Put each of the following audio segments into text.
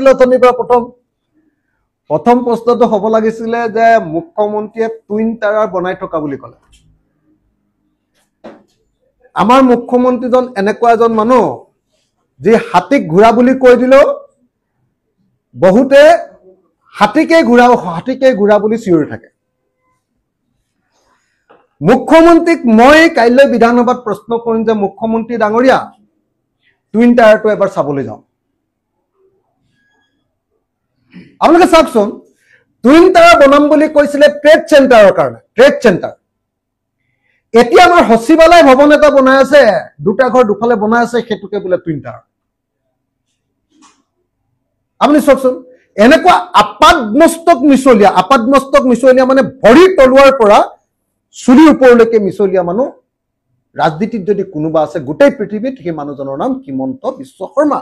লাগিছিলে অথনিৰ পৰা প্ৰথম প্ৰশ্নটো হ'ব লাগিছিলে যে মুখ্যমন্ত্ৰীয়ে টুইন টাৱাৰ বনাই থকা বুলি ক'লে আমাৰ মুখ্যমন্ত্ৰীজন এনেকুৱা এজন মানুহ যে হাতীক ঘোঁৰা বুলি কৈ দিলেও বহুতে হাতীকে ঘোঁৰা বুলি চিঞৰি থাকে মুখ্যমন্ত্ৰীক মই কাইলৈ বিধানসভাত প্ৰশ্ন কৰিম যে মুখ্যমন্ত্ৰী ডাঙৰীয়া টুইন টাৱাৰটো এবাৰ চাবলৈ যাওঁ আপোনালোকে চাওকচোন টুইন টাৱাৰ বনাম বুলি কৈছিলে ট্ৰেড চেণ্টাৰৰ কাৰণে ট্ৰেড চেণ্টাৰ এতিয়া আমাৰ সচিবালয় ভৱন এটা বনাই আছে দুটা ঘৰ দুফালে বনাই আছে সেইটোকে বোলে টুইন টাৱাৰ আপুনি চাওকচোন এনেকুৱা আপাদমস্তক মিছলীয়া মানে ভৰি তলুৱাৰ পৰা চুলি ওপৰলৈকে মিছলীয়া মানুহ ৰাজনীতিত যদি কোনোবা আছে গোটেই পৃথিৱীত সেই মানুহজনৰ নাম হিমন্ত বিশ্ব শৰ্মা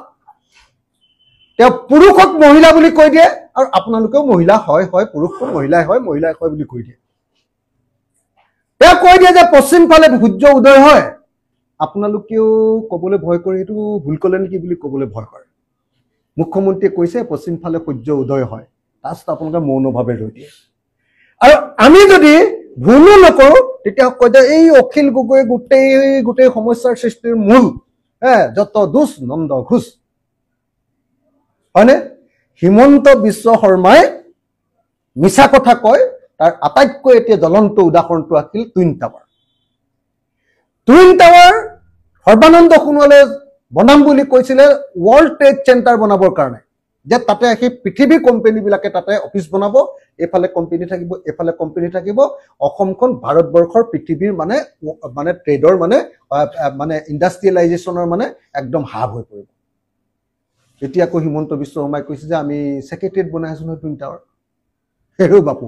তেওঁ পুৰুষক মহিলা বুলি কৈ দিয়ে আৰু আপোনালোকেও মহিলা হয় পুৰুষক মহিলাই হয় বুলি কৈ দিয়ে তেওঁ কৈ দিয়ে যে পশ্চিম ফালে সূৰ্য উদয় হয় আপোনালোকেও ক'বলৈ ভয় কৰে এইটো ভুল ক'লে নেকি বুলি ক'বলৈ ভয় কৰে মুখ্যমন্ত্ৰীয়ে কৈছে পশ্চিম ফালে সূৰ্য উদয় হয় তাত আপোনালোকে মৌনভাৱে ৰৈ দিয়ে আৰু আমি যদি ভুলো নকৰো তেতিয়া কয় যে এই অখিল গগৈ গোটেই সমস্যাৰ সৃষ্টিৰ মূল যত দোষ নন্দ ঘোষ হয়নে হিমন্ত বিশ্ব শৰ্মাই মিছা কথা কয় তাৰ আটাইতকৈ এতিয়া জ্বলন্ত উদাহৰণটো আছিল টুইন টাৱাৰ সৰ্বানন্দ সোণোৱালে বনাম বুলি কৈছিলে ৱৰ্ল্ড ট্ৰেড চেণ্টাৰ বনাবৰ কাৰণে যে তাতে সেই পৃথিৱী কোম্পানীবিলাকে তাতে অফিচ বনাব এফালে কোম্পানী থাকিব অসমখন ভাৰতবৰ্ষৰ পৃথিৱীৰ মানে ট্ৰেডৰ মানে ইণ্ডাষ্ট্ৰিয়েলাইজেশ্যনৰ মানে একদম হাব হৈ পৰিব এতিয়া আকৌ হিমন্ত বিশ্ব শৰ্মাই কৈছে যে আমি ছেক্ৰেটাৰিয়েট বনাই আছো নহয় টুইন টাৱাৰ হেৰৌ বাপু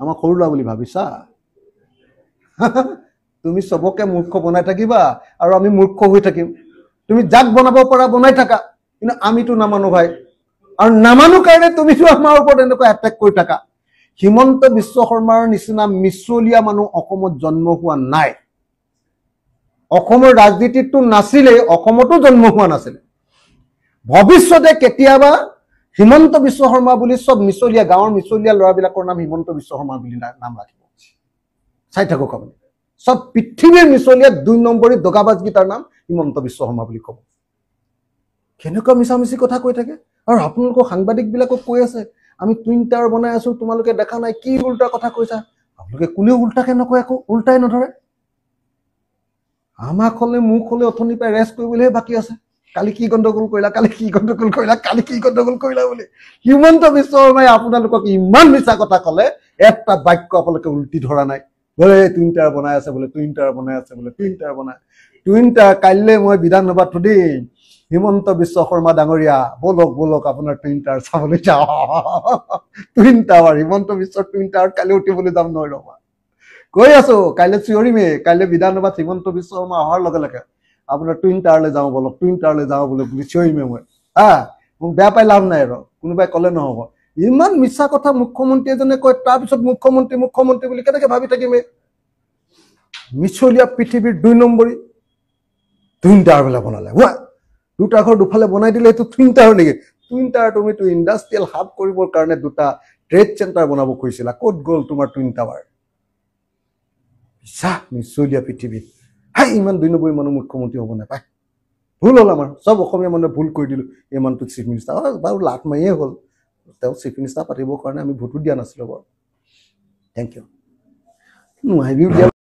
আমাক সৰু ল'ৰা বুলি ভাবিছা তুমি চবকে মূৰ্খ বনাই থাকিবা আৰু আমি মূৰ্খ হৈ থাকিম তুমি যাক বনাব পৰা বনাই থাকা কিন্তু আমিতো নামানো ভাই আৰু নামানো কাৰণে তুমিতো আমাৰ ওপৰত এনেকুৱা এটেক কৰি থাকা হিমন্ত বিশ্ব শৰ্মাৰ নিচিনা মিছলীয়া মানুহ অসমত জন্ম হোৱা নাই অসমৰ ৰাজনীতিতো নাছিলে অসমতো জন্ম হোৱা নাছিলে ভৱিষ্যতে কেতিয়াবা হিমন্ত বিশ্ব শৰ্মা বুলি সব মিছলীয়া গাঁৱৰ মিছলীয়া ল'ৰাবিলাকৰ নাম হিমন্ত বিশ্ব শৰ্মা বুলি নাম ৰাখিব চাই থাকক আপুনি সব পৃথিৱীৰ মিছলীয়া 2 নম্বৰী দগাবাজগীটাৰ নাম হিমন্ত বিশ্ব শৰ্মা বুলি ক'ব কেনেকুৱা মিছামিছি কথা কৈ থাকে আৰু আপোনালোকৰ সাংবাদিকবিলাকক কৈ আছে আমি টুইন টাৱাৰ বনাই আছো তোমালোকে দেখা নাই কি উল্টা কথা কৈছা আপোনালোকে কোনেও উল্টাকে নকয় একো উল্টাই নধৰে আমাক হ'লে মোক হ'লে অথনি পাই ৰেষ্ট কৰিবলৈহে বাকী আছে কালি কি গণ্ডগোল কৰিলা বুলি হিমন্ত বিশ্ব শৰ্মাই আপোনালোকক ইমান মিছা কথা ক'লে এটা বাক্য আপোনালোকে উল্টি ধৰা নাই বোলে টুইন টাৱাৰ বনাই আছে বোলে টুইন টাৱাৰ কাইলৈ মই বিধানসভাত সুধিম হিমন্ত বিশ্ব শৰ্মা ডাঙৰীয়া বলক আপোনাৰ টুইন টাৱাৰ চাবলৈ যাওঁ টুইন টাৱাৰ হিমন্ত বিশ্বৰ টুইন টাৱাৰ কাইলৈ উঠিবলৈ যাম নহয় ৰবা কৈ আছো কাইলৈ চিঞৰিমে কাইলৈ বিধানসভাত হিমন্ত বিশ্ব শৰ্মা অহাৰ লগে লগে আপোনাৰ টুইন টাৱাৰলৈ যাওঁ বলক বুলি চিঞৰিমে মই মোক বেয়া পাই লাভ নাই আৰু কোনোবাই ক'লে নহ'ব ইমান মিছা কথা মুখ্যমন্ত্ৰী এজনে কয় তাৰপিছত মুখ্যমন্ত্ৰী বুলি কেনেকৈ ভাবি থাকিমে মিছলীয়া পৃথিৱীৰ 2 নম্বৰী টুইন টাৱাৰ বোলে বনালে দুটা ঘৰ দুফালে বনাই দিলে এইটো টুইন টাৱাৰ নেকি টুইন টাৱাৰ তুমিতো ইণ্ডাষ্ট্ৰিয়েল হাব কৰিবৰ কাৰণে দুটা ট্ৰেড চেণ্টাৰ বনাব কৈছিলা ক'ত গ'ল তোমাৰ টুইন টাৱাৰ মিছলীয়া পৃথিৱীত ইমান 2 নম্বৰী মানুহ মুখ্যমন্ত্ৰী হ'ব নাপায় ভুল হ'ল আমাৰ সব অসমীয়া মানুহে ভুল কৰি দিলোঁ এই মানুহটোক চিফ মিনিষ্টাৰ বাৰু লাট মাৰিয়ে হ'ল তেওঁ চিফ মিনিষ্টাৰ পাতিবৰ কাৰণে আমি ভোটো দিয়া নাছিলোঁ বাৰু থেংক ইউ নোৱাৰিবি